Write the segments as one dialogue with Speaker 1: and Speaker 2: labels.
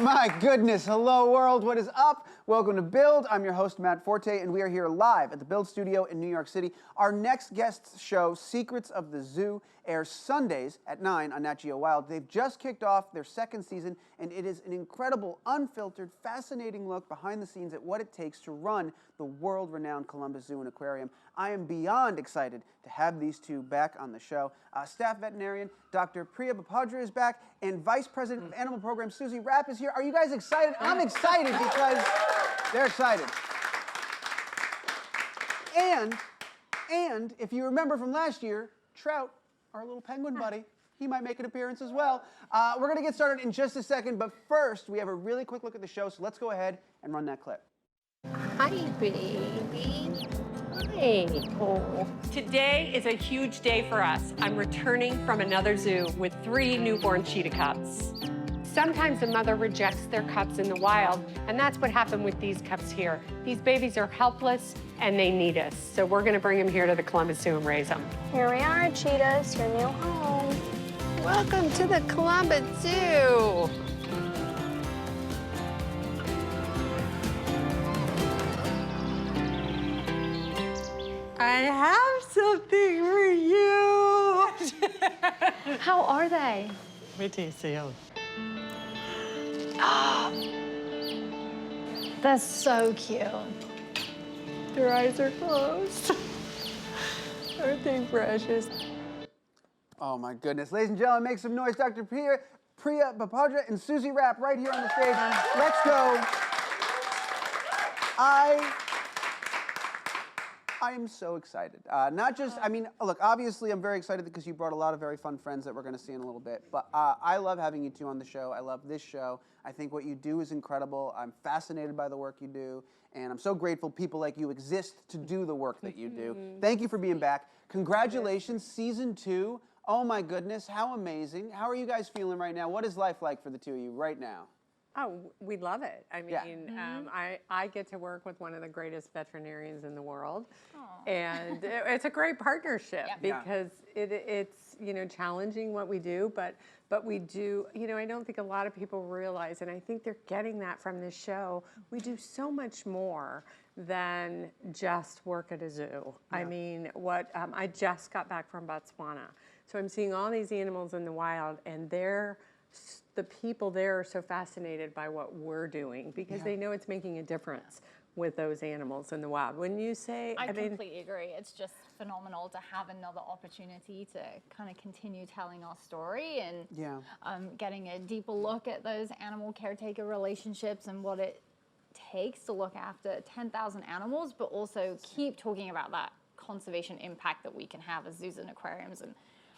Speaker 1: My goodness, hello world, what is up? Welcome to Build. I'm your host, Matt Forte, and we are here live at the Build Studio in New York City. Our next guest show, Secrets of the Zoo, airs Sundays at 9 on Nat Geo WILD. They've just kicked off their second season, and it is an incredible, unfiltered, fascinating look behind the scenes at what it takes to run the world-renowned Columbus Zoo and Aquarium. I am beyond excited to have these two back on the show. Staff veterinarian Dr. Priya Bapodra is back, and Vice President of Animal Programs Suzi Rapp is here. Are you guys excited? I'm excited because they're excited. And if you remember from last year, Trout, our little penguin buddy, he might make an appearance as well. We're going to get started in just a second, but first, we have a really quick look at the show, so let's go ahead and run that clip.
Speaker 2: Hi, baby. Hey. Oh.
Speaker 3: Today is a huge day for us. I'm returning from another zoo with 3 newborn cheetah cubs.
Speaker 2: Sometimes the mother rejects their cubs in the wild, and that's what happened with these cubs here. These babies are helpless, and they need us. So we're going to bring them here to the Columbus Zoo and raise them.
Speaker 4: Here we are, cheetahs, your new home.
Speaker 2: Welcome to the Columbus Zoo.
Speaker 3: I have something for you.
Speaker 4: How are they?
Speaker 3: Wait till you see them.
Speaker 4: That's so cute.
Speaker 3: Their eyes are closed. Aren't they precious?
Speaker 1: Oh my goodness. Ladies and gentlemen, make some noise. Dr. Priya Bapodra and Suzi Rapp right here on the stage. Let's go. I am so excited. Not just, I mean, look, obviously I'm very excited because you brought a lot of very fun friends that we're going to see in a little bit. But I love having you two on the show. I love this show. I think what you do is incredible. I'm fascinated by the work you do. And I'm so grateful people like you exist to do the work that you do. Thank you for being back. Congratulations, season 2. Oh my goodness, how amazing. How are you guys feeling right now? What is life like for the two of you right now?
Speaker 3: Oh, we love it. I mean, I get to work with one of the greatest veterinarians in the world. Aww. And it's a great partnership because it's, you know, challenging what we do, but we do, you know, I don't think a lot of people realize, and I think they're getting that from this show, we do so much more than just work at a zoo. Yeah. I mean, I just got back from Botswana. So I'm seeing all these animals in the wild, and the people there are so fascinated by what we're doing because they know it's making a difference with those animals in the wild. When you say,
Speaker 5: I completely agree. It's just phenomenal to have another opportunity to kind of continue telling our story and getting a deeper look at those animal caretaker relationships and what it takes to look after 10,000 animals, but also keep talking about that conservation impact that we can have as zoos and aquariums, and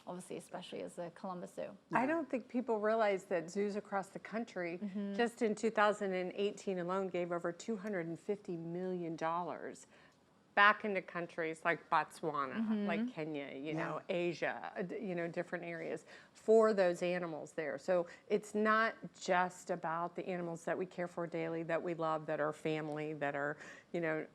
Speaker 5: obviously, especially as the Columbus Zoo.
Speaker 3: I don't think people realize that zoos across the country, just in 2018 alone, gave over $250 million back into countries like Botswana, like Kenya, you know, Asia, you know, different areas for those animals there. So it's not just about the animals that we care for daily, that we love, that are family, that are, you know,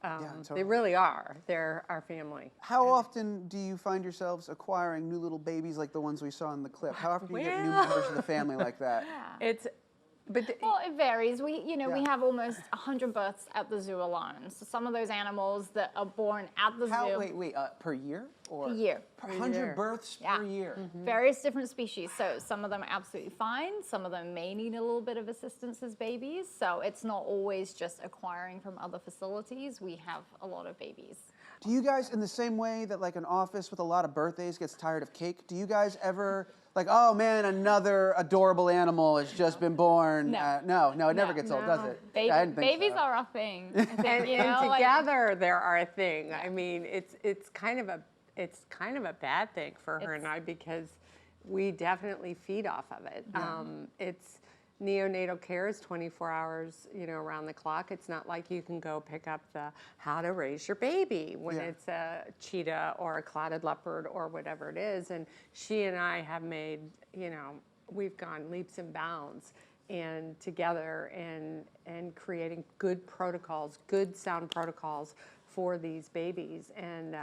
Speaker 3: they really are. They're our family.
Speaker 1: How often do you find yourselves acquiring new little babies like the ones we saw in the clip? How often do you get new members of the family like that?
Speaker 5: Well, it varies. We have almost 100 births at the zoo alone. So some of those animals that are born at the zoo.
Speaker 1: Wait, per year? Or
Speaker 5: per year.
Speaker 1: 100 births per year.
Speaker 5: Various different species. So some of them are absolutely fine. Some of them may need a little bit of assistance as babies. So it's not always just acquiring from other facilities. We have a lot of babies.
Speaker 1: Do you guys, in the same way that like an office with a lot of birthdays gets tired of cake, do you guys ever like, oh man, another adorable animal has just been born? No, it never gets old, does it?
Speaker 5: Babies are a thing. I think,
Speaker 3: and together they're our thing. I mean, it's kind of a bad thing for her and I because we definitely feed off of it. It's neonatal care is 24 hours, you know, around the clock. It's not like you can go pick up the how to raise your baby when it's a cheetah or a clouded leopard or whatever it is. And she and I have made, you know, we've gone leaps and bounds and together and creating good protocols, good sound protocols for these babies. And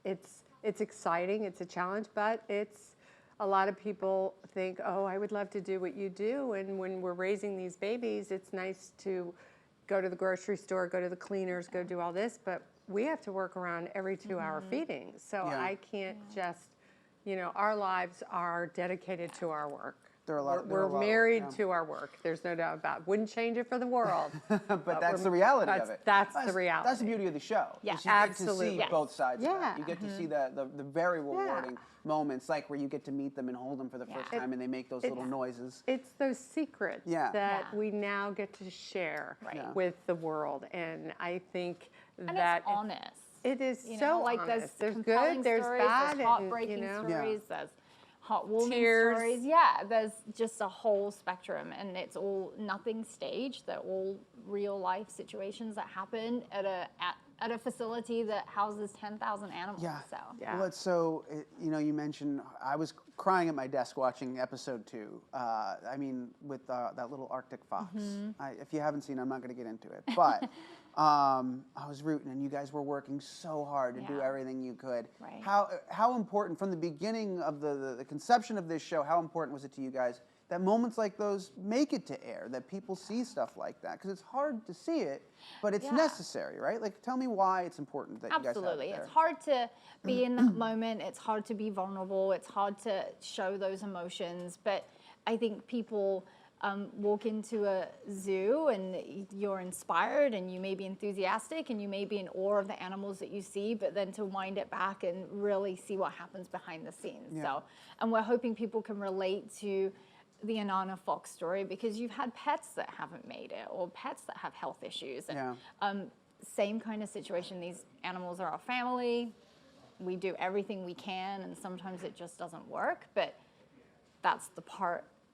Speaker 3: it's exciting, it's a challenge, but it's a lot of people think, oh, I would love to do what you do. And when we're raising these babies, it's nice to go to the grocery store, go to the cleaners, go do all this. But we have to work around every 2-hour feeding. So I can't just, you know, our lives are dedicated to our work. We're married to our work. There's no doubt about it. Wouldn't change it for the world.
Speaker 1: but that's the reality of it.
Speaker 3: That's the reality.
Speaker 1: That's the beauty of the show.
Speaker 5: Yeah,
Speaker 1: you
Speaker 3: absolutely.
Speaker 1: get to see both sides of that. You get
Speaker 3: Mm-hmm.
Speaker 1: to see the very rewarding moments, like where you get to meet them and hold them for the first time and they make those little noises.
Speaker 3: It's those secrets that we now get to share with the world. And I think that
Speaker 5: it's honest.
Speaker 3: It is
Speaker 5: You
Speaker 3: so
Speaker 5: know, like
Speaker 3: honest.
Speaker 5: there's
Speaker 3: There's
Speaker 5: compelling
Speaker 3: good, there's
Speaker 5: stories,
Speaker 3: bad,
Speaker 5: there's heartbreaking
Speaker 3: and,
Speaker 5: stories, there's heartwarming
Speaker 3: Tears.
Speaker 5: stories. Yeah, there's just a whole spectrum, and it's all nothing staged. They're all real life situations that happen at a facility that houses 10,000 animals.
Speaker 1: Yeah.
Speaker 5: So
Speaker 1: Well, it's so, you know, you mentioned, I was crying at my desk watching episode 2. I mean, with that little Arctic fox. If you haven't seen it, I'm not going to get into it. But I was rooting, and you guys were working so hard to do everything you could.
Speaker 5: Right.
Speaker 1: How important, from the beginning of the conception of this show, how important was it to you guys that moments like those make it to air, that people see stuff like that? Because it's hard to see it, but it's necessary, right? Like, tell me why it's important that you guys have it
Speaker 5: absolutely,
Speaker 1: there.
Speaker 5: it's hard to be in that moment. It's hard to be vulnerable. It's hard to show those emotions. But I think people walk into a zoo and you're inspired and you may be enthusiastic and you may be in awe of the animals that you see, but then to wind it back and really see what happens behind the scenes. So, and we're hoping people can relate to the Inanna fox story, because you've had pets that haven't made it, or pets that have health issues. And same kind of situation. These animals are our family. We do everything we can, and sometimes it just doesn't work. But that's the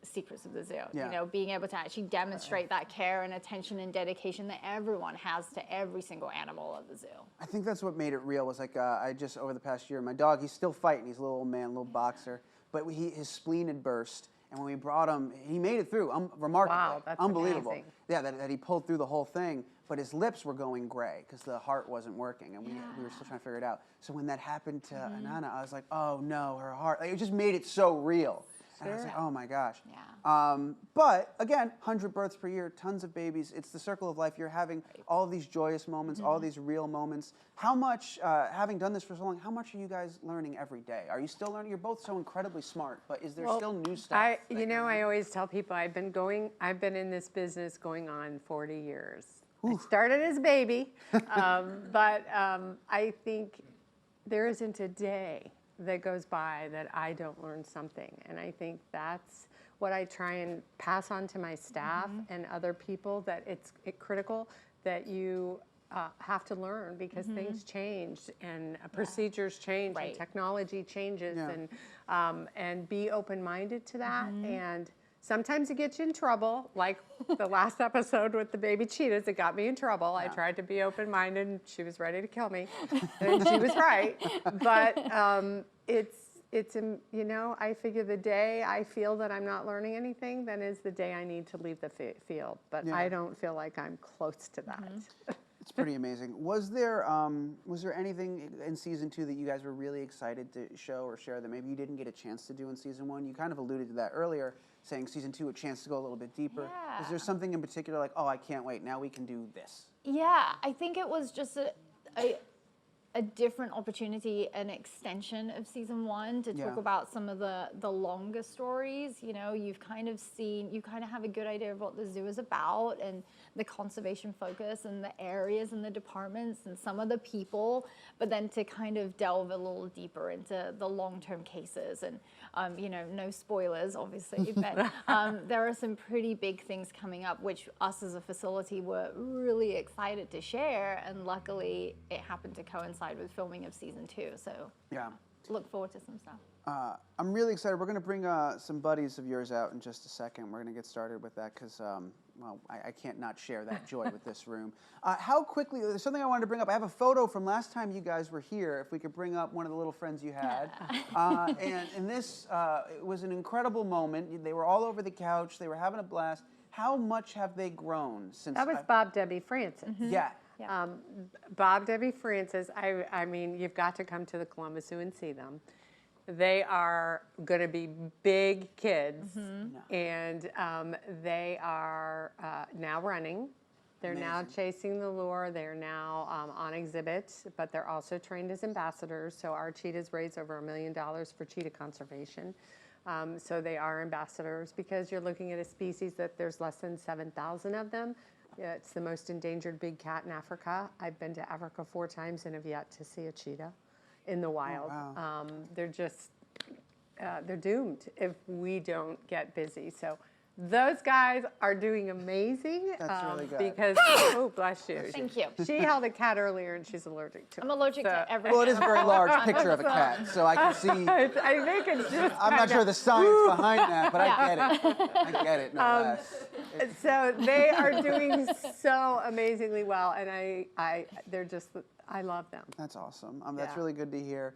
Speaker 5: secrets of the zoo. You know, being able to actually demonstrate that care and attention and dedication that everyone has to every single animal at the zoo. I
Speaker 1: think that's what made it real. Was like I just, over the past year, my dog, he's still fighting. He's a little old man, a little boxer, but his spleen had burst. And when we brought him, he made it through, remarkably.
Speaker 3: Wow, that's
Speaker 1: unbelievable.
Speaker 3: amazing.
Speaker 1: Yeah, that he pulled through the whole thing, but his lips were going gray because the heart wasn't working, and we were still trying to figure it out. So when that happened to Inanna, I was like, oh no, her heart. Like, it just made it so real. And I was like, oh my gosh. But again, 100 births per year, tons of babies. It's the circle of life. You're having all of these joyous moments, all these real moments. How much, having done this for so long, how much are you guys learning every day? Are you still learning? You're both so incredibly smart, but is there still new stuff?
Speaker 3: I always tell people I've been in this business going on 40 years. I started as a baby, but I think there isn't a day that goes by that I don't learn something. And I think that's what I try and pass on to my staff and other people, that it's critical that you have to learn, because things change and procedures change and technology changes, and be open-minded to that. And sometimes it gets you in trouble, like the last episode with the baby cheetahs. It got me in trouble. I tried to be open-minded, and she was ready to kill me, and she was right. But you know, I figure the day I feel that I'm not learning anything, then is the day I need to leave the field. But I don't feel like I'm close to that.
Speaker 1: It's pretty amazing. Was there anything in season 2 that you guys were really excited to show or share that maybe you didn't get a chance to do in season 1? You kind of alluded to that earlier, saying season 2 a chance to go a little bit deeper. Is there something in particular, like, oh, I can't wait, now we can do this?
Speaker 5: Yeah, I think it was just a different opportunity, an extension of season 1 to talk about some of the longer stories. You know, you kind of have a good idea of what the zoo is about and the conservation focus and the areas and the departments and some of the people, but then to kind of delve a little deeper into the long-term cases. And, you know, no spoilers, obviously, but there are some pretty big things coming up, which us as a facility were really excited to share. And luckily, it happened to coincide with filming of season 2. So look forward to some stuff.
Speaker 1: I'm really excited. We're going to bring some buddies of yours out in just a second. We're going to get started with that because, well, I can't not share that joy with this room. How quickly, there's something I wanted to bring up. I have a photo from last time you guys were here, if we could bring up one of the little friends you had. And this it was an incredible moment. They were all over the couch. They were having a blast. How much have they grown since?
Speaker 3: That was Bob Debbie Francis.
Speaker 1: Yeah.
Speaker 3: Bob Debbie Francis, I mean, you've got to come to the Columbus Zoo and see them. They are going to be big kids, and they are now running. They're now chasing the lure. They're now on exhibit, but they're also trained as ambassadors. So our cheetahs raise over $1 million for cheetah conservation. So they are ambassadors because you're looking at a species that there's less than 7,000 of them. Yeah, it's the most endangered big cat in Africa. I've been to Africa 4 times and have yet to see a cheetah in the wild.
Speaker 1: Oh, wow.
Speaker 3: They're just, they're doomed if we don't get busy. So those guys are doing amazing.
Speaker 1: That's really good.
Speaker 3: Because, oh, bless you.
Speaker 5: Thank you.
Speaker 3: She held a cat earlier and she's allergic to it.
Speaker 5: I'm allergic to everything.
Speaker 1: Well, it is a very large picture of a cat, so I can see.
Speaker 3: I think it's just
Speaker 1: I'm not sure the science behind that, but I get it. I get it, no less.
Speaker 3: So they are doing so amazingly well, and they're just, I love them.
Speaker 1: That's awesome. That's
Speaker 3: Yeah.
Speaker 1: really good to hear.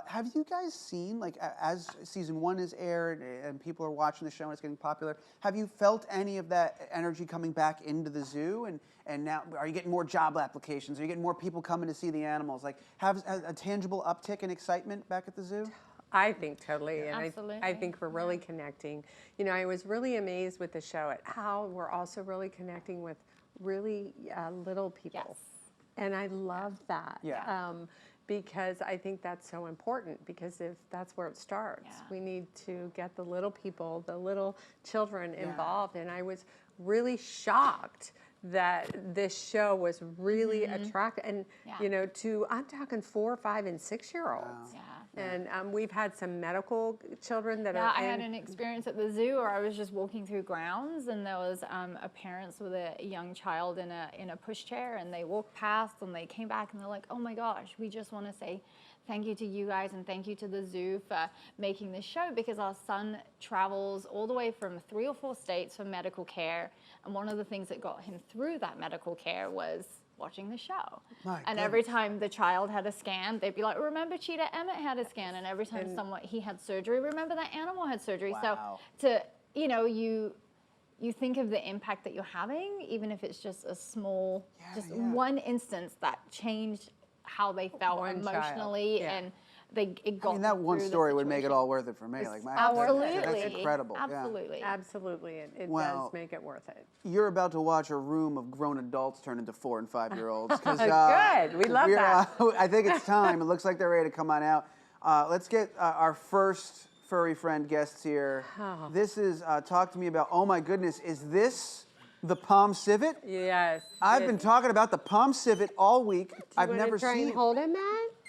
Speaker 1: Have you guys seen, like, as season 1 is aired and people are watching the show and it's getting popular, have you felt any of that energy coming back into the zoo? And now, are you getting more job applications? Are you getting more people coming to see the animals? Like, have a tangible uptick in excitement back at the zoo?
Speaker 3: I think totally, and
Speaker 5: Absolutely.
Speaker 3: I think we're really connecting. You know, I was really amazed with the show at how we're also really connecting with really little people.
Speaker 5: Yes.
Speaker 3: And I love that.
Speaker 1: Yeah.
Speaker 3: Because I think that's so important, because if that's where it starts,
Speaker 5: Yeah.
Speaker 3: we need to get the little people, the little children involved. And I was really shocked that this show was really attractive. And, you know, I'm talking 4, 5, and 6-year-olds.
Speaker 5: Yeah.
Speaker 3: And we've had some medical children that
Speaker 5: Yeah,
Speaker 3: are
Speaker 5: I had an experience at the zoo where I was just walking through grounds and there was a parents with a young child in a pushchair, and they walked past and they came back and they're like, oh my gosh, we just want to say thank you to you guys and thank you to the zoo for making this show, because our son travels all the way from 3 or 4 states for medical care, and one of the things that got him through that medical care was watching the show. And every time the child had a scan, they'd be like, remember Cheetah Emmett had a scan, and every time he had surgery, remember that animal had surgery.
Speaker 1: Wow.
Speaker 5: So to, you know, you think of the impact that you're having, even if it's just a small, one instance that changed how they felt
Speaker 3: One child.
Speaker 5: emotionally, and it got
Speaker 1: I mean, that one
Speaker 5: through the
Speaker 1: story would make it
Speaker 5: situation.
Speaker 1: all worth it for me. Like, my
Speaker 5: Absolutely.
Speaker 1: that's incredible. Yeah.
Speaker 5: Absolutely.
Speaker 3: Absolutely, it
Speaker 1: Well,
Speaker 3: does make it worth it.
Speaker 1: You're about to watch a room of grown adults turn into 4- and 5-year-olds.
Speaker 3: Good, we love that.
Speaker 1: I think it's time. It looks like they're ready to come on out. Let's get our first furry friend guests here.
Speaker 3: Oh.
Speaker 1: This is, talk to me about, oh my goodness, is this the Palm Civet?
Speaker 3: Yes.
Speaker 1: I've been talking about the Palm Civet all week. I've never
Speaker 3: try
Speaker 1: seen
Speaker 3: and
Speaker 1: it.
Speaker 3: hold him, Matt?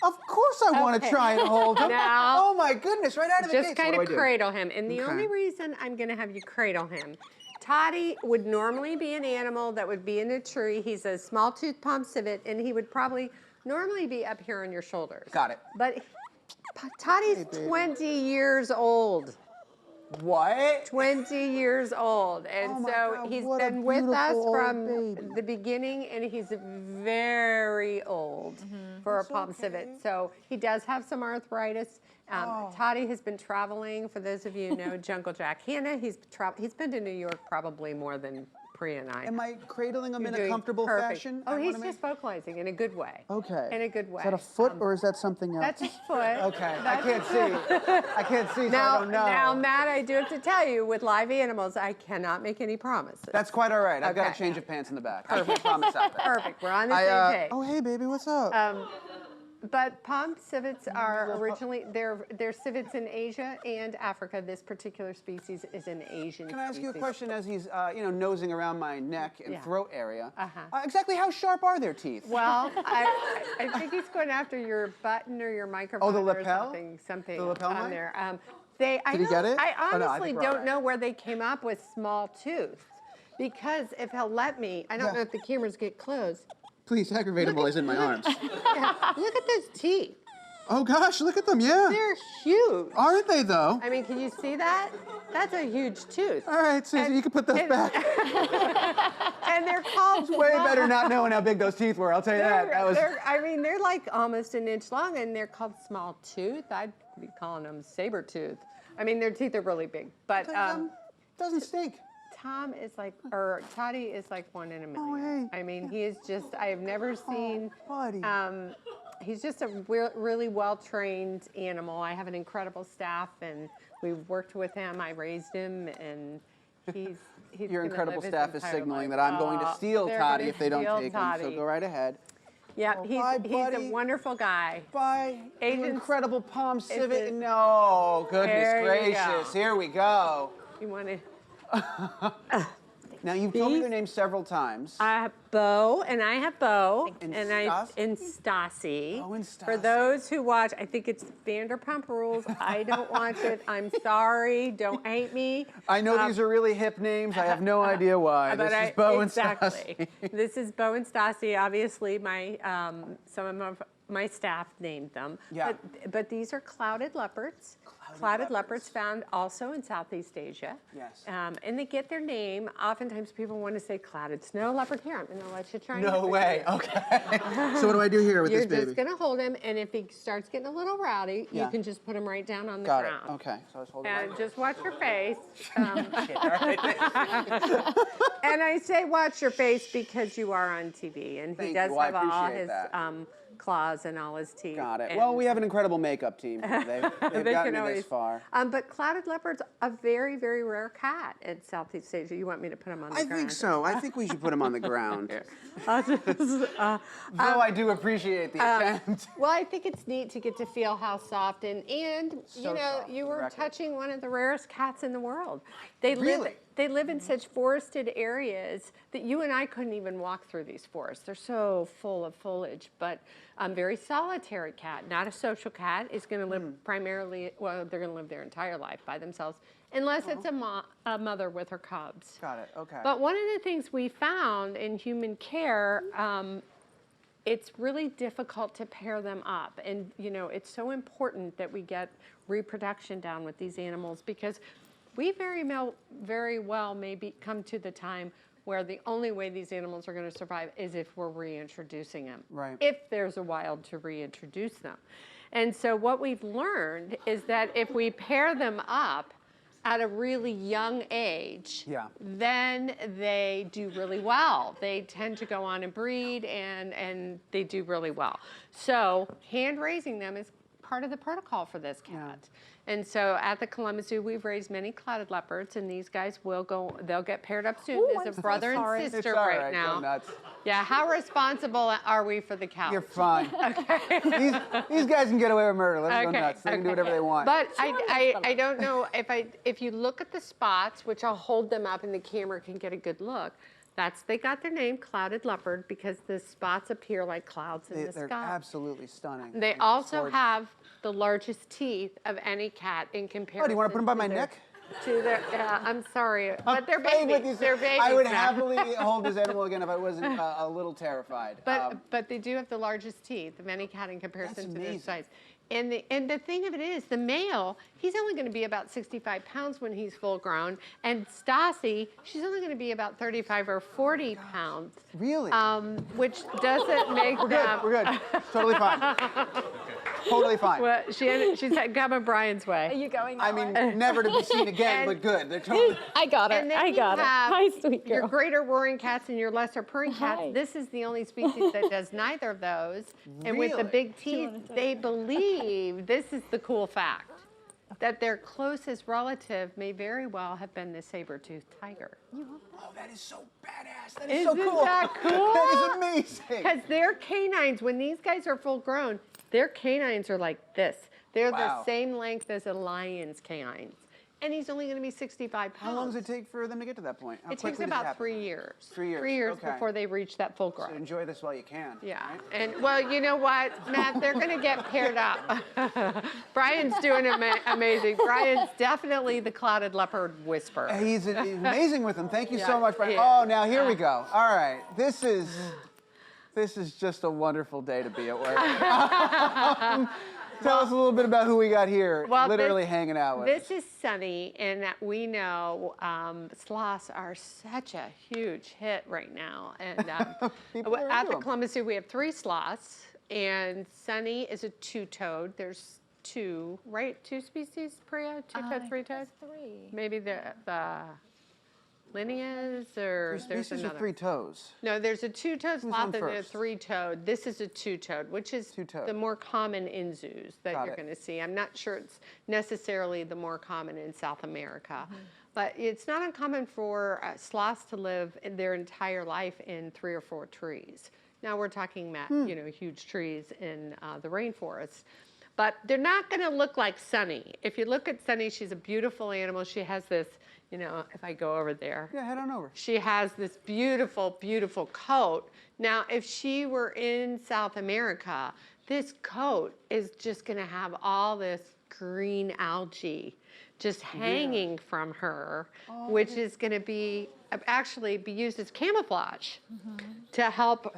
Speaker 1: Of course I want to
Speaker 3: Okay.
Speaker 1: try and hold him.
Speaker 3: Now-
Speaker 1: Oh my goodness, right out of the
Speaker 3: Just
Speaker 1: gate.
Speaker 3: kind
Speaker 1: So
Speaker 3: of
Speaker 1: what do I do?
Speaker 3: cradle him. And the
Speaker 1: Okay.
Speaker 3: only reason I'm going to have you cradle him, Toddy would normally be an animal that would be in a tree. He's a small-toothed palm civet, and he would probably normally be up here on your shoulders.
Speaker 1: Got it.
Speaker 3: But Toddy's 20 years old.
Speaker 1: What?
Speaker 3: 20 years old. And
Speaker 1: Oh my
Speaker 3: so
Speaker 1: God,
Speaker 3: he's
Speaker 1: what a
Speaker 3: been with us
Speaker 1: beautiful old
Speaker 3: from
Speaker 1: baby.
Speaker 3: the beginning, and he's very old for a palm civet. So he does have some arthritis. Toddy has been traveling. For those of you who know Jungle Jack Hanna, he's been to New York probably more than Priya and I.
Speaker 1: Am I cradling him
Speaker 3: You're
Speaker 1: in a
Speaker 3: doing
Speaker 1: comfortable
Speaker 3: perfect.
Speaker 1: fashion?
Speaker 3: Oh,
Speaker 1: I
Speaker 3: he's
Speaker 1: wanna
Speaker 3: just vocalizing in a good way.
Speaker 1: Okay.
Speaker 3: In a good way.
Speaker 1: Is that a foot or is that something else?
Speaker 3: That's his foot.
Speaker 1: Okay, I can't see. I can't see, so I don't know.
Speaker 3: Now, Matt, I do have to tell you, with live animals, I cannot make any promises.
Speaker 1: That's quite all right. I've got a
Speaker 3: Okay.
Speaker 1: change of pants in the back. Perfect. Promise out there.
Speaker 3: Perfect. We're on the same page.
Speaker 1: Oh, hey, baby, what's up?
Speaker 3: But palm civets are originally, they're civets in Asia and Africa. This particular species is an Asian
Speaker 1: Can I ask you a
Speaker 3: species.
Speaker 1: question as he's, nosing around my neck and
Speaker 3: Yeah.
Speaker 1: throat area?
Speaker 3: Uh-huh.
Speaker 1: Exactly how sharp are their teeth?
Speaker 3: Well, I think he's going after your button or your microphone.
Speaker 1: Oh, the
Speaker 3: or
Speaker 1: lapel?
Speaker 3: something
Speaker 1: The lapel
Speaker 3: on
Speaker 1: mic?
Speaker 3: there.
Speaker 1: Did he get it?
Speaker 3: I
Speaker 1: Oh, no, I
Speaker 3: honestly
Speaker 1: think we're all
Speaker 3: don't
Speaker 1: right.
Speaker 3: know where they came up with small tooth, because if he'll let me, I don't
Speaker 1: Yeah.
Speaker 3: know if the cameras get close.
Speaker 1: Please aggravate him while he's in my arms.
Speaker 3: Yeah, look at those teeth.
Speaker 1: Oh, gosh, look at them, yeah.
Speaker 3: They're huge.
Speaker 1: Aren't they, though?
Speaker 3: I mean, can you see that? That's a huge tooth.
Speaker 1: All right, Susie, you can put those back.
Speaker 3: And they're called
Speaker 1: Way better not knowing how big those teeth were, I'll tell you that. That was...
Speaker 3: they're like almost an inch long, and they're called small tooth. I'd be calling them saber tooth. I mean, their teeth are really big. But
Speaker 1: doesn't stink.
Speaker 3: Toddy is like 1 in a million.
Speaker 1: Oh, hey.
Speaker 3: I mean, he is just, I have never seen
Speaker 1: buddy.
Speaker 3: he's just a really well-trained animal. I have an incredible staff, and we've worked with him. I raised him, and he's
Speaker 1: Your
Speaker 3: gonna
Speaker 1: incredible
Speaker 3: live his
Speaker 1: staff is
Speaker 3: entire
Speaker 1: signaling
Speaker 3: life.
Speaker 1: that I'm going to steal
Speaker 3: They're
Speaker 1: Toddy
Speaker 3: gonna
Speaker 1: if they don't
Speaker 3: steal
Speaker 1: take him, so
Speaker 3: Toddy.
Speaker 1: go right ahead.
Speaker 3: Yeah,
Speaker 1: Oh,
Speaker 3: he's
Speaker 1: bye,
Speaker 3: a
Speaker 1: buddy.
Speaker 3: wonderful guy.
Speaker 1: Bye. You
Speaker 3: Agents-
Speaker 1: incredible Palm Civet.
Speaker 3: it-
Speaker 1: No, goodness
Speaker 3: There you
Speaker 1: gracious.
Speaker 3: go.
Speaker 1: Here we go.
Speaker 3: You want to?
Speaker 1: Now, you've told me your name several times.
Speaker 3: I have Bo, and I have Bo,
Speaker 1: And
Speaker 3: and Stassi.
Speaker 1: Oh, and
Speaker 3: For
Speaker 1: Stassi.
Speaker 3: those who watch, I think it's Vanderpump Rules. I don't watch it. I'm sorry. Don't hate me.
Speaker 1: I know these are really hip names. I have no idea why. This is Bo and Stassi.
Speaker 3: This is Bo and Stassi. Obviously, some of my staff named them.
Speaker 1: Yeah.
Speaker 3: But these are clouded leopards. Clouded leopards found also in Southeast Asia.
Speaker 1: Yes.
Speaker 3: And they get their name. Oftentimes people want to say clouded snow leopard. Here, I'm going to let you try.
Speaker 1: No
Speaker 3: it.
Speaker 1: way. Okay. So what do I do here with
Speaker 3: You're
Speaker 1: this baby?
Speaker 3: just going to hold him, and if he starts getting a little rowdy,
Speaker 1: Yeah.
Speaker 3: you can just put him right down on the
Speaker 1: Got it.
Speaker 3: ground.
Speaker 1: Okay. So I was holding
Speaker 3: And
Speaker 1: right.
Speaker 3: just watch your face.
Speaker 1: Shit, all right.
Speaker 3: And I say watch your face because you are on TV, and he
Speaker 1: Thank
Speaker 3: does
Speaker 1: you. I
Speaker 3: have all
Speaker 1: appreciate
Speaker 3: his
Speaker 1: that.
Speaker 3: claws and all his teeth.
Speaker 1: Got it.
Speaker 3: And
Speaker 1: Well, we have an incredible makeup team. They've
Speaker 3: they
Speaker 1: gotten
Speaker 3: can
Speaker 1: me this
Speaker 3: always-
Speaker 1: far.
Speaker 3: But clouded leopard's a very, very rare cat in Southeast Asia. You want me to put him on the
Speaker 1: I
Speaker 3: ground?
Speaker 1: think so. I think we should put him on the ground.
Speaker 3: I'll just,
Speaker 1: Though I do appreciate the attempt.
Speaker 3: well, I think it's neat to get to feel how soft and
Speaker 1: So
Speaker 3: you know,
Speaker 1: soft,
Speaker 3: you
Speaker 1: the
Speaker 3: were
Speaker 1: record.
Speaker 3: touching one of the rarest cats in the world. They
Speaker 1: Really?
Speaker 3: live in such forested areas that you and I couldn't even walk through these forests. They're so full of foliage, but very solitary cat, not a social cat. Is going to live primarily, well, they're going to live their entire life by themselves, unless it's a mother with her cubs.
Speaker 1: Got it. Okay.
Speaker 3: But one of the things we found in human care, it's really difficult to pair them up. And, you know, it's so important that we get reproduction down with these animals because we very well may come to the time where the only way these animals are going to survive is if we're reintroducing them.
Speaker 1: Right.
Speaker 3: If there's a wild to reintroduce them. And so what we've learned is that if we pair them up at a really young age,
Speaker 1: Yeah.
Speaker 3: then they do really well. They tend to go on and breed, and they do really well. So hand raising them is part of the protocol for this cat. And so at the Columbus Zoo, we've raised many clouded leopards, and these guys they'll get paired up soon.
Speaker 5: Ooh,
Speaker 3: There's
Speaker 5: I'm
Speaker 3: a
Speaker 5: so
Speaker 3: brother
Speaker 5: sorry.
Speaker 3: and
Speaker 1: It's
Speaker 3: sister
Speaker 1: all
Speaker 3: right
Speaker 1: right.
Speaker 3: now.
Speaker 1: Go nuts.
Speaker 3: Yeah, how responsible are we for the cows?
Speaker 1: You're fine. These guys can get away with murder. Let them go nuts. They can do whatever they want.
Speaker 3: But I don't know if you look at the spots, which I'll hold them up and the camera can get a good look. They got their name Clouded Leopard because the spots appear like clouds in the
Speaker 1: They're
Speaker 3: sky.
Speaker 1: absolutely stunning.
Speaker 3: They
Speaker 1: Like
Speaker 3: also
Speaker 1: sword.
Speaker 3: have the largest teeth of any cat in comparison.
Speaker 1: Oh, do you want to put them by
Speaker 3: to
Speaker 1: my
Speaker 3: their-
Speaker 1: neck?
Speaker 3: To their, I'm sorry, but they're
Speaker 1: Playing with
Speaker 3: babies.
Speaker 1: these-
Speaker 3: They're babies
Speaker 1: I would
Speaker 3: now.
Speaker 1: happily hold this animal again if I wasn't a little terrified.
Speaker 3: But they do have the largest teeth of any cat in comparison
Speaker 1: That's
Speaker 3: to their
Speaker 1: amazing.
Speaker 3: size. And the thing of it is, the male, he's only going to be about 65 pounds when he's full grown, and Stassi, she's only going to be about 35 or 40 pounds.
Speaker 1: Really?
Speaker 3: Which doesn't make them.
Speaker 1: We're good. Totally fine. Totally fine.
Speaker 3: Well, she's coming Brian's
Speaker 5: Are
Speaker 3: way.
Speaker 5: you going
Speaker 1: I
Speaker 5: that
Speaker 1: mean,
Speaker 5: way?
Speaker 1: never to be seen again,
Speaker 3: And-
Speaker 1: but good. They're totally.
Speaker 5: I got her.
Speaker 3: And then
Speaker 5: I
Speaker 3: you
Speaker 5: got her.
Speaker 3: have
Speaker 5: Hi, sweet girl.
Speaker 3: your greater roaring cats and your lesser purring cats.
Speaker 5: Hi.
Speaker 3: This is the only species that does neither of those. And with the
Speaker 1: Really?
Speaker 3: big teeth, they believe, this is the cool fact, that their closest relative may very well have been the saber-toothed tiger.
Speaker 1: Oh, that is so badass. That is so
Speaker 3: Isn't
Speaker 1: cool.
Speaker 3: that cool?
Speaker 1: That is amazing.
Speaker 3: Because their canines, when these guys are full grown, their canines are like this. They're
Speaker 1: Wow.
Speaker 3: the same length as a lion's canines. And he's only going to be 65 pounds.
Speaker 1: How long does it take for them to get to that point? How
Speaker 3: It takes
Speaker 1: quickly does it
Speaker 3: about
Speaker 1: happen?
Speaker 3: 3 years.
Speaker 1: 3 years,
Speaker 3: 3 years
Speaker 1: okay.
Speaker 3: before they reach that full growth.
Speaker 1: So enjoy this while you can.
Speaker 3: Yeah,
Speaker 1: right?
Speaker 3: and well, you know what, Matt, they're going to get paired up. Brian's doing amazing. Brian's definitely the clouded leopard whisperer.
Speaker 1: He's amazing with them. Thank you so
Speaker 3: Yeah,
Speaker 1: much, Brian.
Speaker 3: he
Speaker 1: Oh,
Speaker 3: is.
Speaker 1: now here we go. All right, this is just a wonderful day to be at work. Tell us a little bit about who we got here,
Speaker 3: Well,
Speaker 1: literally hanging out with
Speaker 3: This
Speaker 1: us.
Speaker 3: is Sunny, and we know sloths are such a huge hit right now. And
Speaker 1: People are
Speaker 3: at
Speaker 1: into
Speaker 3: the
Speaker 1: 'em.
Speaker 3: Columbus Zoo, we have 3 sloths, and Sunny is a two-toed. There's 2, right? 2 species, Priya? Two-toed, three-toed?
Speaker 5: 3.
Speaker 3: Maybe the lineas, or there's
Speaker 1: species
Speaker 3: another.
Speaker 1: with 3 toes.
Speaker 3: No, there's a two-toed sloth and a
Speaker 1: first?
Speaker 3: three-toed. This is a two-toed, which is
Speaker 1: Two-toed.
Speaker 3: the more common in zoos that
Speaker 1: Got
Speaker 3: you're
Speaker 1: it.
Speaker 3: going to see. I'm not sure it's necessarily the more common in South America, but it's not uncommon for sloths to live their entire life in 3 or 4 trees. Now we're talking, huge trees in the rainforest. But they're not going to look like Sunny. If you look at Sunny, she's a beautiful animal. She has this, if I go over there.
Speaker 1: Yeah, head on over.
Speaker 3: She has this beautiful, beautiful coat. Now, if she were in South America, this coat is just going to have all this green algae just hanging from her, which is going to be actually be used as camouflage to help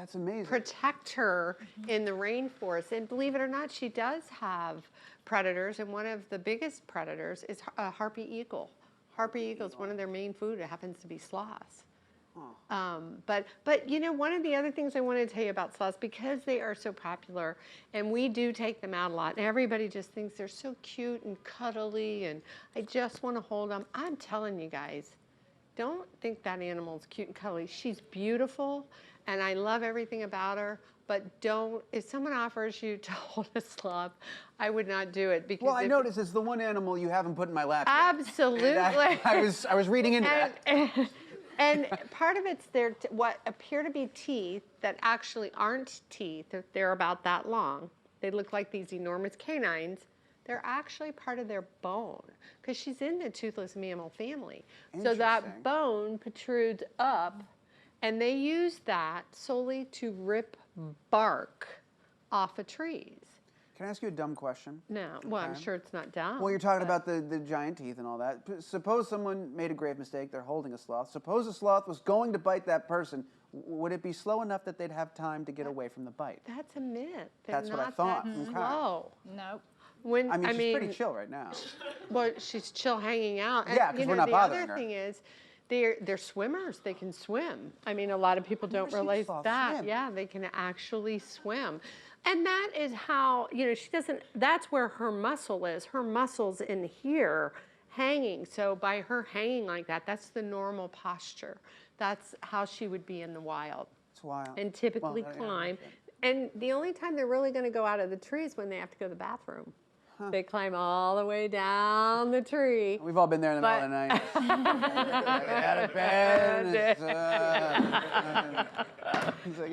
Speaker 3: protect her in the rainforest. And believe it or not, she does have predators, and one of the biggest predators is a harpy eagle. Harpy eagle is one of their main food. It happens to be sloths. But one of the other things I want to tell you about sloths, because they are so popular, and we do take them out a lot, and everybody just thinks they're so cute and cuddly, and I just want to hold them. I'm telling you guys, don't think that animal's cute and cuddly. She's beautiful, and I love everything about her. But if someone offers you to hold a sloth, I would not do it, because
Speaker 1: I noticed it's the one animal you haven't put in my lap yet.
Speaker 3: Absolutely.
Speaker 1: I was reading into that.
Speaker 3: And part of it's what appear to be teeth that actually aren't teeth. They're about that long. They look like these enormous canines. They're actually part of their bone, because she's in the toothless mammal family. So that bone protrudes up, and they use that solely to rip bark off of trees.
Speaker 1: Can I ask you a dumb question?
Speaker 3: No. Well, I'm sure it's not dumb.
Speaker 1: Well, you're talking about the giant teeth and all that. Suppose someone made a grave mistake. They're holding a sloth. Suppose a sloth was going to bite that person. Would it be slow enough that they'd have time to get away from the bite?
Speaker 3: That's a myth.
Speaker 1: That's what I thought.
Speaker 3: That slow.
Speaker 5: Nope.
Speaker 1: She's pretty chill right now.
Speaker 3: Well, she's chill hanging out.
Speaker 1: Yeah, because we're not bothering her.
Speaker 3: The other thing is, they're swimmers. They can swim. I mean, a lot of people don't realize that.
Speaker 1: Swim.
Speaker 3: Yeah, they can actually swim. And that is how, she doesn't, that's where her muscle is. Her muscle's in here hanging. So by her hanging like that, that's the normal posture. That's how she would be in the wild.
Speaker 1: It's wild.
Speaker 3: And typically climb. And the only time they're really going to go out of the tree is when they have to go to the bathroom. They climb all the way down the tree.
Speaker 1: We've all been there in the middle of the night. Out of bed.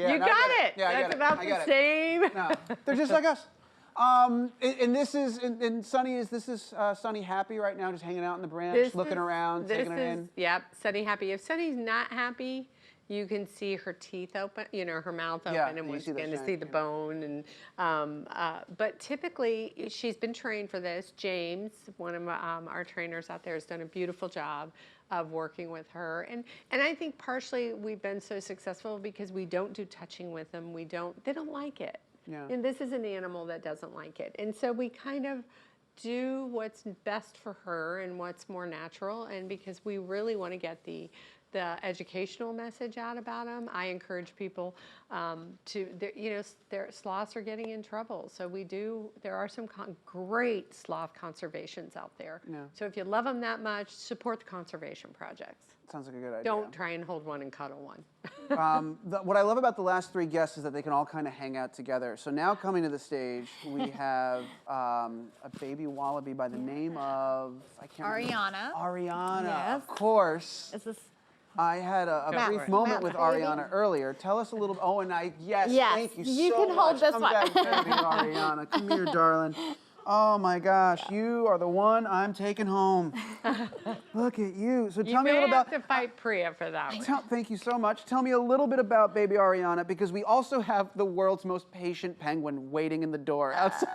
Speaker 3: You got it.
Speaker 1: Yeah,
Speaker 3: That's about the same.
Speaker 1: No, they're just like us. And this is, and Sunny, Sunny happy right now, just hanging out in the branch, looking around, taking it in?
Speaker 3: Yep, Sunny happy. If Sunny's not happy, you can see her teeth open, her mouth open, and we're going to see the bone. And but typically, she's been trained for this. James, one of our trainers out there, has done a beautiful job of working with her. And I think partially we've been so successful because we don't do touching with them. They don't like it.
Speaker 1: Yeah.
Speaker 3: And this is an animal that doesn't like it. And so we kind of do what's best for her and what's more natural. And because we really want to get the educational message out about them, I encourage people their sloths are getting in trouble. So there are some great sloth conservations out there.
Speaker 1: Yeah.
Speaker 3: So if you love them that much, support the conservation projects.
Speaker 1: Sounds like a good idea.
Speaker 3: Don't try and hold one and cuddle one.
Speaker 1: What I love about the last 3 guests is that they can all kind of hang out together. So now coming to the stage, we have a baby wallaby by the name of, I can't
Speaker 5: Ariana.
Speaker 1: remember. Ariana,
Speaker 5: Yes.
Speaker 1: of course.
Speaker 5: Is this?
Speaker 1: I had a brief moment with Ariana earlier. Tell us a little. Oh, and yes, thank you so much.
Speaker 5: You can hold this
Speaker 1: Come
Speaker 5: one.
Speaker 1: back, baby Ariana. Come here, darling. Oh my gosh, you are the one I'm taking home. Look at you. So tell me a little about.
Speaker 3: You may have to fight Priya for that one.
Speaker 1: Thank you so much. Tell me a little bit about baby Ariana, because we also have the world's most patient penguin waiting in the door outside.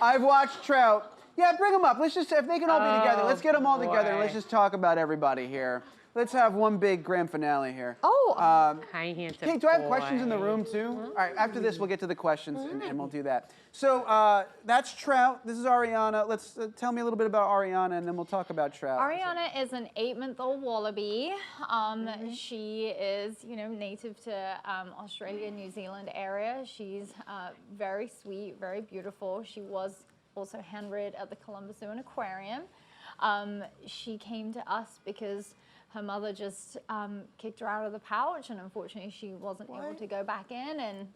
Speaker 1: I've watched Trout. Yeah, bring them up. Let's just, if they can all be together, let's get them all together and let's just talk about everybody here. Let's have one big grand finale here.
Speaker 5: Oh.
Speaker 3: Hi, handsome
Speaker 1: Kate, do I have
Speaker 3: boy.
Speaker 1: questions in the room too? All right, after this, we'll get to the questions and we'll do that. So that's Trout. This is Ariana. Let's tell me a little bit about Ariana, and then we'll talk about Trout.
Speaker 5: Ariana is an 8-month-old wallaby. She is, native to Australia, New Zealand area. She's very sweet, very beautiful. She was also hand-reared at the Columbus Zoo and Aquarium. She came to us because her mother just kicked her out of the pouch, and unfortunately she wasn't able to go back in. And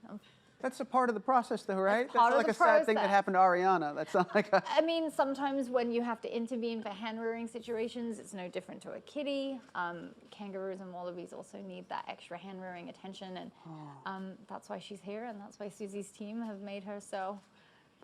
Speaker 1: that's a part of the process, though, right?
Speaker 5: That's part
Speaker 1: not
Speaker 5: of
Speaker 1: like
Speaker 5: the
Speaker 1: a sad thing that
Speaker 5: process.
Speaker 1: happened to Ariana. That's not like a...
Speaker 5: I mean, sometimes when you have to intervene for hand rearing situations, it's no different to a kitty. Kangaroos and wallabies also need that extra hand rearing attention, and that's why she's here, and that's why Suzi's team have made her so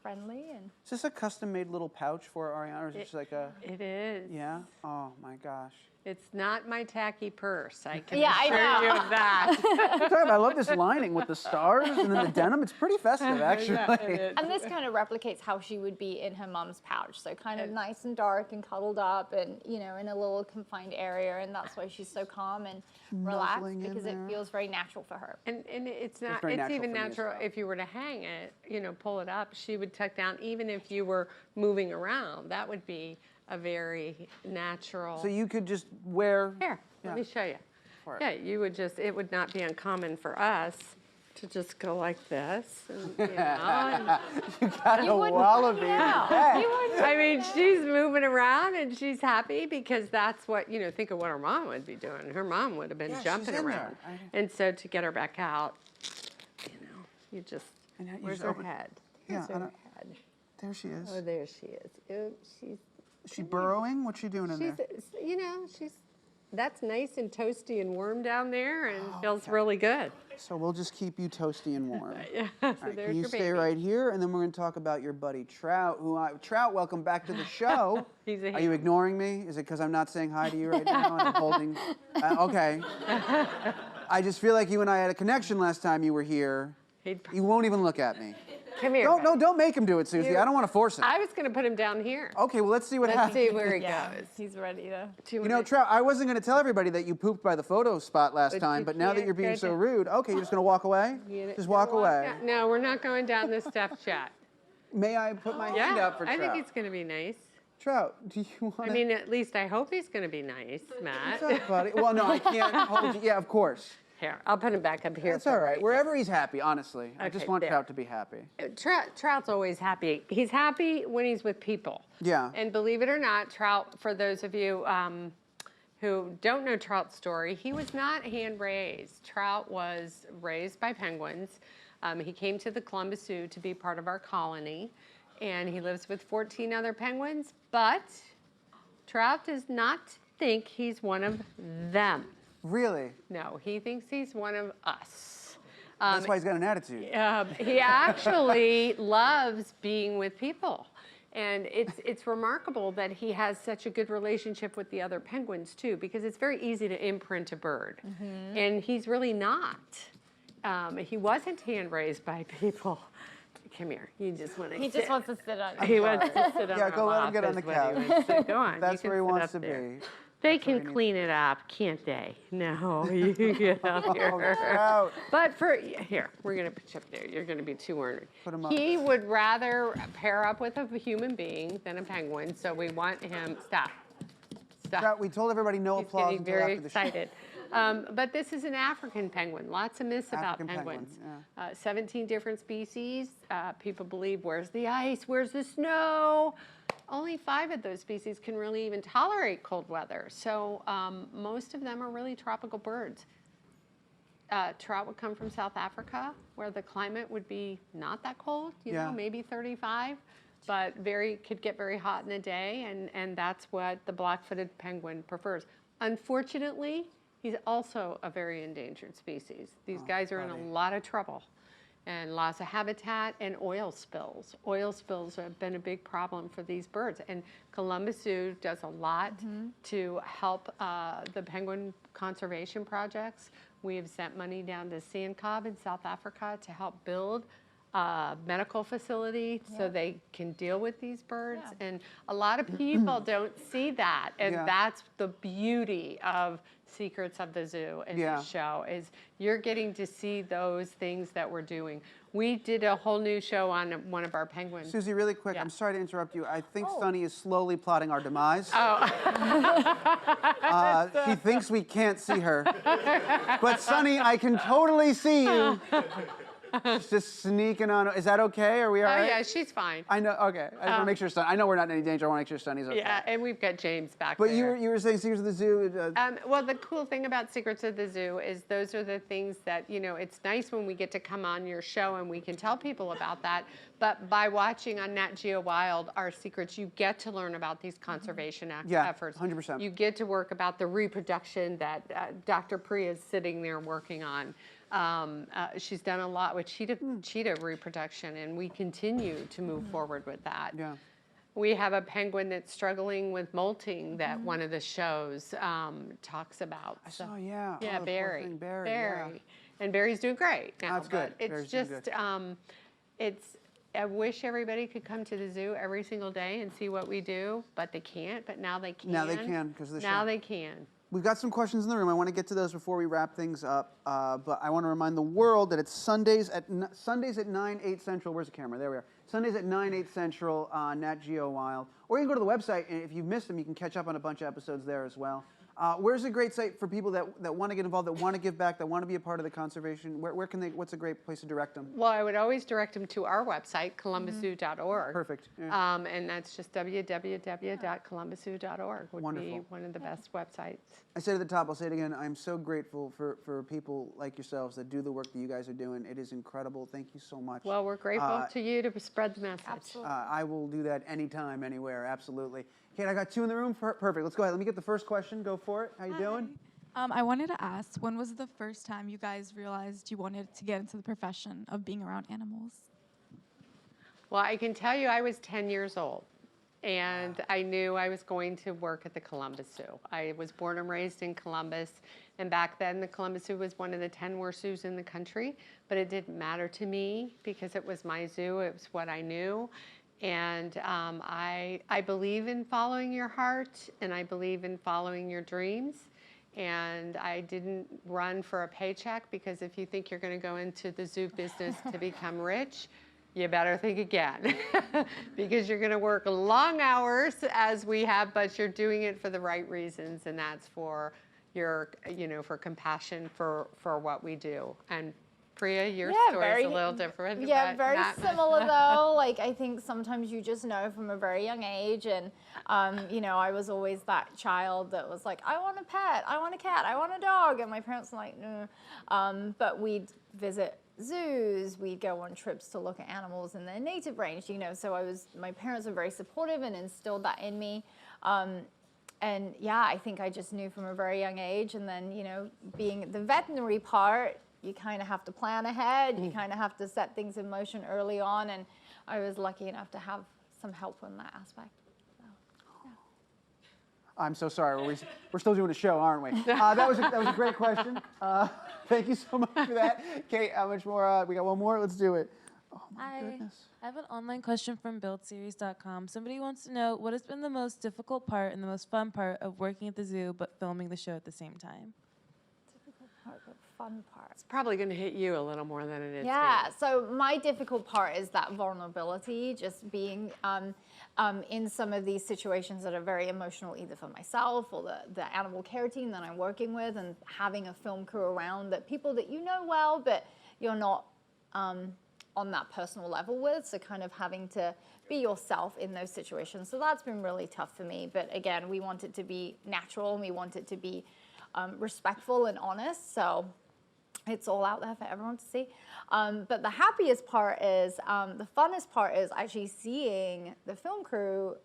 Speaker 5: friendly. And
Speaker 1: is this a custom-made little pouch for Ariana, or is it just like a...
Speaker 3: It is.
Speaker 1: Yeah? Oh, my gosh.
Speaker 3: It's not my tacky purse. I can
Speaker 5: Yeah, I
Speaker 3: assure
Speaker 5: know.
Speaker 3: you of that.
Speaker 1: I love this lining with the stars and then the denim. It's pretty festive, actually.
Speaker 5: And this kind of replicates how she would be in her mom's pouch. So kind of nice and dark and cuddled up and, you know, in a little confined area. And that's why she's so calm and relaxed,
Speaker 1: Nuzzling in
Speaker 5: because it
Speaker 1: there.
Speaker 5: feels very natural for her.
Speaker 3: And it's not,
Speaker 1: very
Speaker 3: it's
Speaker 1: natural
Speaker 3: even
Speaker 1: for me as
Speaker 3: natural
Speaker 1: well.
Speaker 3: if you were to hang it, you know, pull it up, she would tuck down, even if you were moving around. That would be a very natural.
Speaker 1: So you could just wear...
Speaker 3: Here,
Speaker 1: Yeah.
Speaker 3: let me show you.
Speaker 1: For it.
Speaker 3: Yeah, you would just, it would not be uncommon for us to just go like this, and, you know. And,
Speaker 1: You got a wallaby in bed.
Speaker 3: I mean, she's moving around and she's happy because that's what, you know, think of what her mom would be doing. Her mom would have been
Speaker 1: Yeah,
Speaker 3: jumping
Speaker 1: she's in
Speaker 3: around.
Speaker 1: there.
Speaker 3: And so to get her back out, you know, you just,
Speaker 1: And you
Speaker 3: where's
Speaker 1: just
Speaker 3: her
Speaker 1: open-
Speaker 3: head?
Speaker 1: Yeah,
Speaker 3: Where's
Speaker 1: I
Speaker 3: her
Speaker 1: don't-
Speaker 3: head?
Speaker 1: There she is.
Speaker 3: Oh, there she is. Oops,
Speaker 1: Is she burrowing? What's she doing in
Speaker 3: she's,
Speaker 1: there?
Speaker 3: you know, that's nice and toasty and warm down there and feels really good.
Speaker 1: So we'll just keep you toasty and warm.
Speaker 3: Yeah,
Speaker 1: All
Speaker 3: so
Speaker 1: right,
Speaker 3: there's
Speaker 1: can you
Speaker 3: your
Speaker 1: stay
Speaker 3: baby.
Speaker 1: right here? And then we're going to talk about your buddy Trout. Trout, welcome back to the show.
Speaker 3: He's a
Speaker 1: Are you
Speaker 3: hero.
Speaker 1: ignoring me? Is it because I'm not saying hi to you right now? And I'm holding. Okay. I just feel like you and I had a connection last time you were here. You won't even look at me.
Speaker 3: Come here.
Speaker 1: Don't make him do it, Susie. I don't want to force it.
Speaker 3: I was going to put him down here.
Speaker 1: Okay, well, let's see what
Speaker 3: Let's
Speaker 1: happens.
Speaker 3: see where he
Speaker 5: Yeah,
Speaker 3: goes.
Speaker 5: he's ready to.
Speaker 1: You know, Trout, I wasn't going to tell everybody that you pooped by the photo spot last
Speaker 3: But
Speaker 1: time,
Speaker 3: you
Speaker 1: but now that
Speaker 3: can't
Speaker 1: you're being
Speaker 3: go
Speaker 1: so
Speaker 3: down.
Speaker 1: rude, okay, you're just going to walk away? Just walk away.
Speaker 3: No, we're not going down the steps yet.
Speaker 1: May I put my hand
Speaker 3: Yeah,
Speaker 1: up for
Speaker 3: I
Speaker 1: Trout?
Speaker 3: think it's going to be nice.
Speaker 1: Trout, do you want
Speaker 3: I mean, at least I hope he's going to be nice, Matt.
Speaker 1: What's up, buddy? Well, no, I can't hold you. Yeah, of course.
Speaker 3: Here, I'll put him back up here.
Speaker 1: That's all
Speaker 3: for
Speaker 1: right. Wherever he's happy, honestly. I just
Speaker 3: Okay,
Speaker 1: want
Speaker 3: there.
Speaker 1: Trout to be happy.
Speaker 3: Trout's always happy. He's happy when he's with people.
Speaker 1: Yeah.
Speaker 3: And believe it or not, Trout, for those of you who don't know Trout's story, he was not hand-raised. Trout was raised by penguins. He came to the Columbus Zoo to be part of our colony, and he lives with 14 other penguins, but Trout does not think he's one of them.
Speaker 1: Really?
Speaker 3: No, he thinks he's one of us.
Speaker 1: That's why he's got an attitude.
Speaker 3: He actually loves being with people. And it's remarkable that he has such a good relationship with the other penguins, too, because it's very easy to imprint a bird. And he's really not. He wasn't hand-raised by people. Come here. You just want to
Speaker 5: He just wants to sit on.
Speaker 3: He wants to sit on
Speaker 1: Yeah,
Speaker 3: our
Speaker 1: go let him
Speaker 3: lap
Speaker 1: get on
Speaker 3: is
Speaker 1: the
Speaker 3: what he
Speaker 1: couch.
Speaker 3: was- Go on.
Speaker 1: That's
Speaker 3: you
Speaker 1: where he
Speaker 3: can sit
Speaker 1: wants
Speaker 3: up
Speaker 1: to
Speaker 3: there.
Speaker 1: be.
Speaker 3: They can clean it up, can't they? No, you get up here.
Speaker 1: Oh, Trout.
Speaker 3: But here, we're gonna put you up there. You're gonna be too ornery.
Speaker 1: Put him up.
Speaker 3: He would rather pair up with a human being than a penguin, so we want him. Stop.
Speaker 1: Trout, we told everybody no
Speaker 3: He's
Speaker 1: applause
Speaker 3: getting
Speaker 1: until
Speaker 3: very
Speaker 1: after the show.
Speaker 3: excited. But this is an African penguin. Lots of myths about
Speaker 1: African
Speaker 3: penguins.
Speaker 1: penguin,
Speaker 3: 17 different species. People believe, where's the ice? Where's the snow? Only 5 of those species can really even tolerate cold weather. So most of them are really tropical birds. Trout would come from South Africa, where the climate would be not that cold, you know, maybe 35, but could get very hot in the day, and that's what the black-footed penguin prefers. Unfortunately, he's also a very endangered species. These guys are in a lot of trouble, and loss of habitat and oil spills. Oil spills have been a big problem for these birds, and Columbus Zoo does a lot to help the penguin conservation projects. We have sent money down to Sandcob in South Africa to help build a medical facility so they can deal with these birds. And a lot of people don't see that. And that's the beauty of Secrets of the Zoo and this show, is you're getting to see those things that we're doing. We did a whole new show on one of our penguins.
Speaker 1: Susie, really quick, I'm sorry to interrupt you. I think Sunny is slowly plotting our demise. She thinks we can't see her. But Sunny, I can totally see you. She's just sneaking on. Is that okay? Are we all right?
Speaker 2: Oh, yeah, she's fine.
Speaker 1: I know. Okay. I just want to make sure. I know we're not in any danger. I want to make sure Sonny's okay.
Speaker 2: Yeah, and we've got James back
Speaker 1: But
Speaker 2: there.
Speaker 1: you were saying Secrets of the Zoo.
Speaker 2: Well, the cool thing about Secrets of the Zoo is those are the things that, it's nice when we get to come on your show and we can tell people about that. But by watching on Nat Geo WILD, our secrets, you get to learn about these conservation efforts.
Speaker 1: 100%.
Speaker 2: You get to work about the reproduction that Dr. Priya is sitting there working on. She's done a lot with cheetah reproduction, and we continue to move forward with that.
Speaker 1: Yeah.
Speaker 2: We have a penguin that's struggling with molting that one of the shows talks about.
Speaker 1: I saw, yeah.
Speaker 2: Yeah,
Speaker 1: oh, the poor
Speaker 2: Barry.
Speaker 1: thing, Barry.
Speaker 2: Barry.
Speaker 1: Yeah.
Speaker 2: And Barry's doing great now.
Speaker 1: That's good.
Speaker 2: But
Speaker 1: Barry's
Speaker 2: it's
Speaker 1: doing
Speaker 2: just,
Speaker 1: good.
Speaker 2: I wish everybody could come to the zoo every single day and see what we do, but they can't. But now they can.
Speaker 1: Now they can because of the show.
Speaker 2: Now they can.
Speaker 1: We've got some questions in the room. I want to get to those before we wrap things up. But I want to remind the world that it's Sundays at 9, 8 Central. Where's the camera? There we are. Sundays at 9, 8 Central on Nat Geo WILD. Or you can go to the website, and if you've missed them, you can catch up on a bunch of episodes there as well. Where's a great site for people that want to get involved, that want to give back, that want to be a part of the conservation? Where can they? What's a great place to direct them?
Speaker 2: Well, I would always direct them to our website, columbuszoo.org.
Speaker 1: Perfect. Yeah.
Speaker 2: And that's just www.columbuszoo.org would
Speaker 1: Wonderful.
Speaker 2: be one of the best websites.
Speaker 1: I said at the top, I'll say it again, I'm so grateful for people like yourselves that do the work that you guys are doing. It is incredible. Thank you so much.
Speaker 2: Well, we're grateful to you to spread the message.
Speaker 5: Absolutely.
Speaker 1: I will do that anytime, anywhere, absolutely. Kate, I got 2 in the room. Perfect. Let's go ahead. Let me get the first question. Go for it. How you doing?
Speaker 6: I wanted to ask, when was the first time you guys realized you wanted to get into the profession of being around animals?
Speaker 2: Well, I can tell you I was 10 years old, and I knew I was going to work at the Columbus Zoo. I was born and raised in Columbus, and back then the Columbus Zoo was one of the 10 worst zoos in the country, but it didn't matter to me because it was my zoo. It was what I knew. And I believe in following your heart, and I believe in following your dreams. And I didn't run for a paycheck, because if you think you're going to go into the zoo business to become rich, you better think again, because you're going to work long hours as we have, but you're doing it for the right reasons, and that's for your, for compassion for what we do. And Priya, your story is a little different.
Speaker 5: Yeah, very similar though. Like, I think sometimes you just know from a very young age, and I was always that child that was like, I want a pet, I want a cat, I want a dog, and my parents were like, no. But we'd visit zoos, we'd go on trips to look at animals in their native range, so my parents were very supportive and instilled that in me. And yeah, I think I just knew from a very young age. And then, being the veterinary part, you kind of have to plan ahead. You kind of have to set things in motion early on. And I was lucky enough to have some help in that aspect. So, yeah.
Speaker 1: I'm so sorry. We're still doing a show, aren't we? That was a great question. Thank you so much for that. Kate, how much more? We got one more? Let's do it. Oh, my goodness.
Speaker 7: I have an online question from buildseries.com. Somebody wants to know, what has been the most difficult part and the most fun part of working at the zoo but filming the show at the same time?
Speaker 5: Difficult part, but fun part.
Speaker 2: It's probably going to hit you a little more than it is
Speaker 5: Yeah, so my difficult part is that vulnerability, just being in some of these situations that are very emotional, either for myself or the animal care team that I'm working with, and having a film crew around, that people that you know well, but you're not on that personal level with, so kind of having to be yourself in those situations. So that's been really tough for me. But again, we want it to be natural, and we want it to be respectful and honest. So it's all out there for everyone to see. But the happiest part is, the funnest part is actually seeing the film crew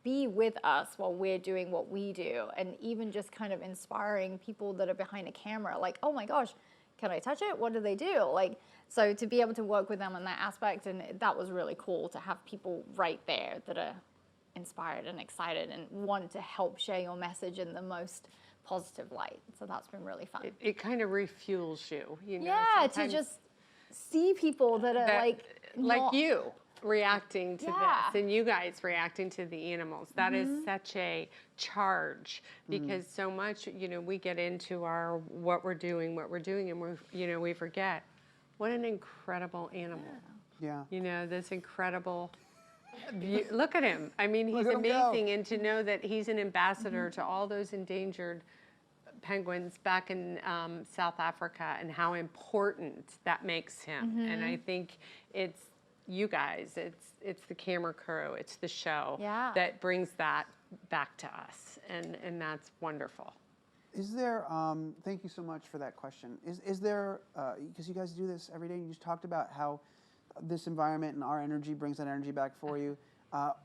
Speaker 5: be with us while we're doing what we do, and even just kind of inspiring people that are behind a camera, like, oh my gosh, can I touch it? What do they do? Like, so to be able to work with them in that aspect, and that was really cool to have people right there that are inspired and excited and want to help share your message in the most positive light. So that's been really fun.
Speaker 2: It kind of refuels you,
Speaker 5: Yeah, to just see people that are
Speaker 2: like you reacting to this, and you guys reacting to the animals. That is such a charge, because so much, we get into our what we're doing, and we forget what an incredible animal.
Speaker 1: Yeah.
Speaker 2: This incredible. Look at him. I mean, he's amazing, and to know that he's an ambassador to all those endangered penguins back in South Africa and how important that makes him. And I think it's you guys, it's the camera crew, it's the show that brings that back to us, and that's wonderful.
Speaker 1: Is there, thank you so much for that question. Is there, because you guys do this every day, and you just talked about how this environment and our energy brings that energy back for you.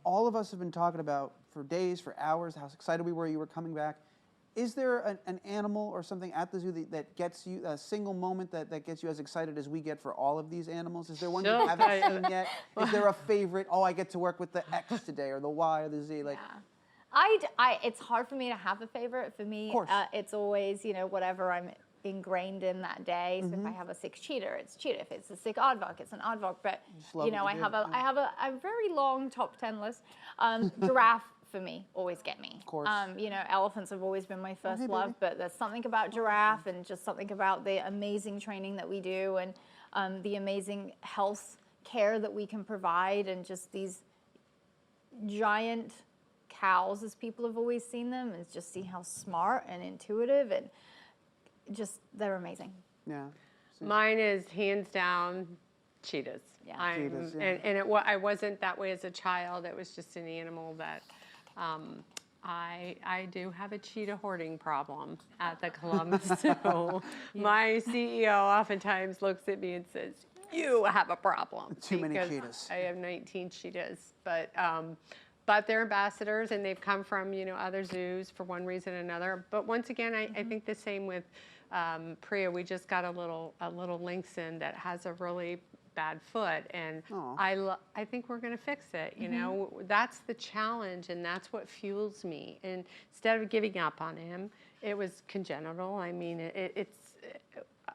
Speaker 1: All of us have been talking about for days, for hours, how excited we were you were coming back. Is there an animal or something at the zoo that gets you, a single moment that gets you as excited as we get for all of these animals? Is there one you haven't seen yet? Is there a favorite, oh, I get to work with the X today, or the Y, or the Z? Like,
Speaker 5: it's hard for me to have a favorite. For me, it's always, you know, whatever I'm ingrained in that day. So if I have a sick cheetah, it's cheetah. If it's a sick aardvark, it's an aardvark. But you know, I have a very long top 10 list. Giraffe for me always get me.
Speaker 1: Of course.
Speaker 5: You know, elephants have always been my first love, but there's something about giraffe and just something about the amazing training that we do and the amazing health care that we can provide, and just these giant cows as people have always seen them, and just see how smart and intuitive and just they're amazing.
Speaker 1: Yeah.
Speaker 2: Mine is hands down cheetahs.
Speaker 5: Yeah.
Speaker 2: I wasn't that way as a child. It was just an animal that I do have a cheetah hoarding problem at the Columbus Zoo. My CEO oftentimes looks at me and says, "You have a problem."
Speaker 1: Too many cheetahs.
Speaker 2: I have 19 cheetahs, but they're ambassadors, and they've come from, you know, other zoos for one reason or another. But once again, I think the same with Priya. We just got a little lynx in that has a really bad foot, and I think we're going to fix it. You know, that's the challenge, and that's what fuels me. And instead of giving up on him, it was congenital. I mean,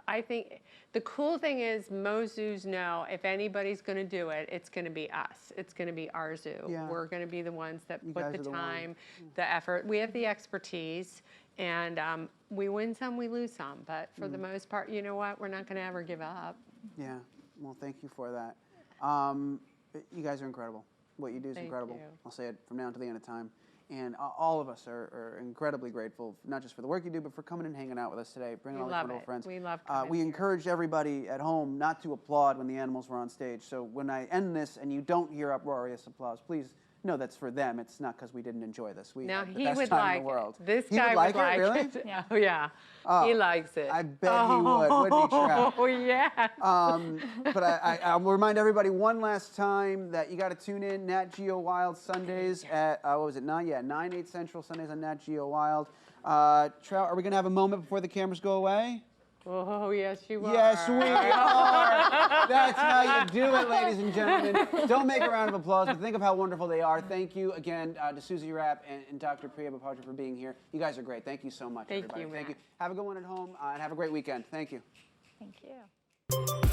Speaker 2: I think the cool thing is most zoos know if anybody's going to do it, it's going to be us. It's going to be our zoo.
Speaker 1: Yeah.
Speaker 2: We're going to be the ones that
Speaker 1: You
Speaker 2: put
Speaker 1: guys
Speaker 2: the
Speaker 1: are the
Speaker 2: time, the effort. We have the expertise, and we win some, we lose some. But for the most part, you know what? We're not going to ever give up.
Speaker 1: Yeah. Well, thank you for that. You guys are incredible. What you do is incredible.
Speaker 2: You.
Speaker 1: I'll say it from now until the end of time. And all of us are incredibly grateful, not just for the work you do, but for coming and hanging out with us today, bringing all these wonderful friends.
Speaker 2: We love coming
Speaker 1: We
Speaker 2: here.
Speaker 1: encouraged everybody at home not to applaud when the animals were on stage. So when I end this and you don't hear uproarious applause, please know that's for them. It's not because we didn't enjoy this. We
Speaker 2: Now
Speaker 1: had the
Speaker 2: he
Speaker 1: best
Speaker 2: would
Speaker 1: time
Speaker 2: like
Speaker 1: in the world.
Speaker 2: it. This
Speaker 1: He
Speaker 2: guy
Speaker 1: would like
Speaker 2: would
Speaker 1: it, really?
Speaker 2: it. Yeah. Oh yeah. He likes it.
Speaker 1: I bet he would. Wouldn't he, Trout?
Speaker 2: Oh yeah.
Speaker 1: But I'll remind everybody one last time that you got to tune in Nat Geo Wild Sundays at, what was it, 9, 8 Central Sundays on Nat Geo Wild. Trout, are we going to have a moment before the cameras go away?
Speaker 2: Oh, yes, you are.
Speaker 1: Yes, we are. That's how you do it, ladies and gentlemen. Don't make a round of applause, but think of how wonderful they are. Thank you again to Suzi Rapp and Dr. Priya Bapodra for being here. You guys are great. Thank you so much, everybody.
Speaker 2: Thank you.
Speaker 1: Have a good one at home, and have a great weekend. Thank you.
Speaker 5: Thank you.